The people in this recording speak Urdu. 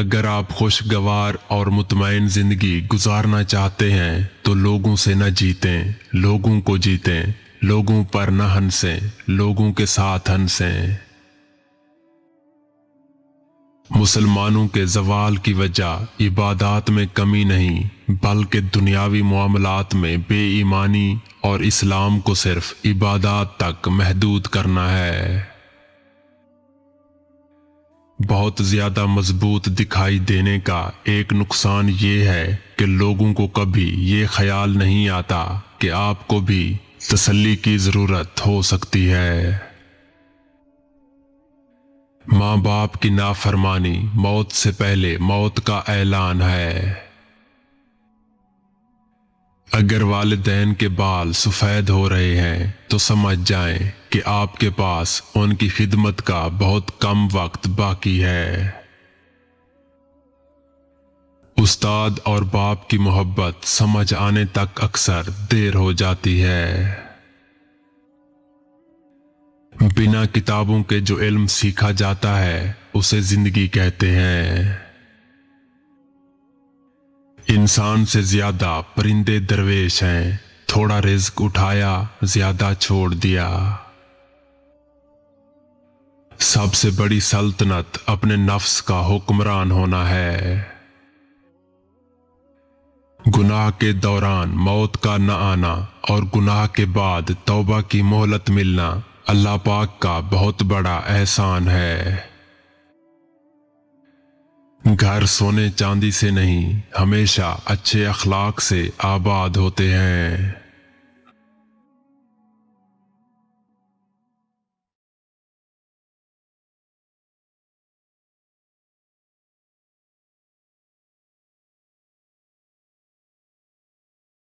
اگر آپ خوشگوار اور مطمئن زندگی گزارنا چاہتے ہیں تو لوگوں سے نہ جیتیں، لوگوں کو جیتیں، لوگوں پر نہ ہنسیں، لوگوں کے ساتھ ہنسیں۔ مسلمانوں کے زوال کی وجہ عبادات میں کمی نہیں بلکہ دنیاوی معاملات میں بے ایمانی اور اسلام کو صرف عبادات تک محدود کرنا ہے۔ بہت زیادہ مضبوط دکھائی دینے کا ایک نقصان یہ ہے کہ لوگوں کو کبھی یہ خیال نہیں آتا کہ آپ کو بھی تسلی کی ضرورت ہو سکتی ہے۔ ماں باپ کی نافرمانی موت سے پہلے موت کا اعلان ہے۔ اگر والدین کے بال سفید ہو رہے ہیں تو سمجھ جائیں کہ آپ کے پاس ان کی خدمت کا بہت کم وقت باقی ہے۔ استاد اور باپ کی محبت سمجھ آنے تک اکثر دیر ہو جاتی ہے۔ بنا کتابوں کے جو علم سیکھا جاتا ہے اسے زندگی کہتے ہیں۔ انسان سے زیادہ پرندے درویش ہیں، تھوڑا رزق اٹھایا زیادہ چھوڑ دیا۔ سب سے بڑی سلطنت اپنے نفس کا حکمران ہونا ہے۔ گناہ کے دوران موت کا نہ آنا اور گناہ کے بعد توبہ کی مہلت ملنا اللہ پاک کا بہت بڑا احسان ہے۔ گھر سونے چاندی سے نہیں، ہمیشہ اچھے اخلاق سے آباد ہوتے ہیں۔